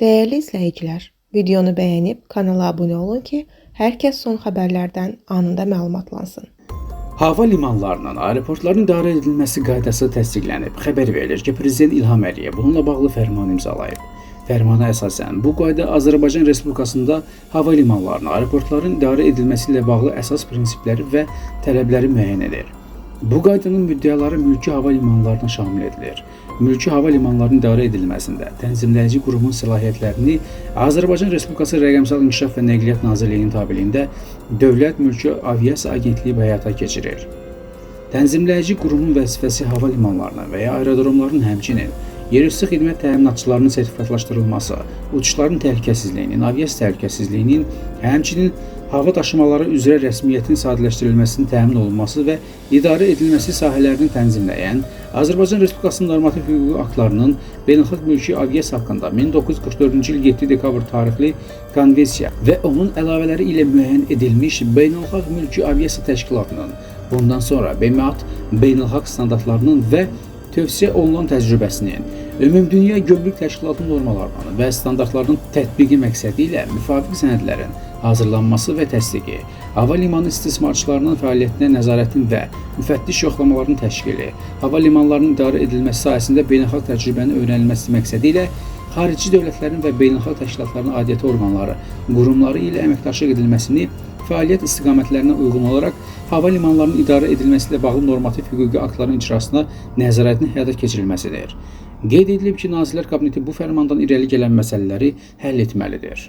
Değerli izləyicilər, videonu bəyənib kanala abunə olun ki, hər kəs son xəbərlərdən anında məlumatlansın. Hava limanlarının, aeroportların idarə edilməsi qaydası təsdiqlənib. Xəbər verilir ki, Prezident İlham Əliyev bununla bağlı fərman imzalayıb. Fərmana əsasən bu qayda Azərbaycan Respublikasında hava limanlarının, aeroportların idarə edilməsi ilə bağlı əsas prinsipləri və tələbləri müəyyən edir. Bu qaydanın müddəaları mülki hava limanlarına şamil edilir. Mülki hava limanlarının idarə edilməsində tənzimləyici qurumun səlahiyyətlərini Azərbaycan Respublikası Rəqəmsal İnkişaf və Nəqliyyat Nazirliyinin tabeliyində Dövlət Mülki Aviasiya Agentliyi həyata keçirir. Tənzimləyici qurumun vəzifəsi hava limanlarının və ya aerodromların həmçinin yerüstü xidmət təminatçılarının sertifikatlaşdırılması, uçuşların təhlükəsizliyinin, aviasiya təhlükəsizliyinin, həmçinin hava daşımaları üzrə rəsmiyyətin sadələşdirilməsinin təmin olunması və idarə edilməsi sahələrini tənzimləyən Azərbaycan Respublikasının normativ hüquqi aktlarının beynəlxalq mülki aviasiya haqqında 1944-cü il 7 dekabr tarixli konvensiya və onun əlavələri ilə müəyyən edilmiş Beynəlxalq Mülki Aviasiya Təşkilatının, bundan sonra BMAT beynəlxalq standartlarının və tövsiyə olunan təcrübəsinin, Ümumdünya Gömrük Təşkilatının normalarının və standartlarının tətbiqi məqsədi ilə müvafiq sənədlərin hazırlanması və təsdiqi, hava limanı istismarçılarının fəaliyyətinə nəzarətin və müfəttiş yoxlamalarının təşkili, hava limanlarının idarə edilməsi sahəsində beynəlxalq təcrübənin öyrənilməsi məqsədi ilə xarici dövlətlərin və beynəlxalq təşkilatların aidiyyəti orqanları, qurumları ilə əməkdaşlıq edilməsini, fəaliyyət istiqamətlərinə uyğun olaraq hava limanlarının idarə edilməsi ilə bağlı normativ hüquqi aktların icrasına nəzarətin həyata keçirilməsidir. Qeyd edilib ki, Nazirlər Kabineti bu fərmandan irəli gələn məsələləri həll etməlidir.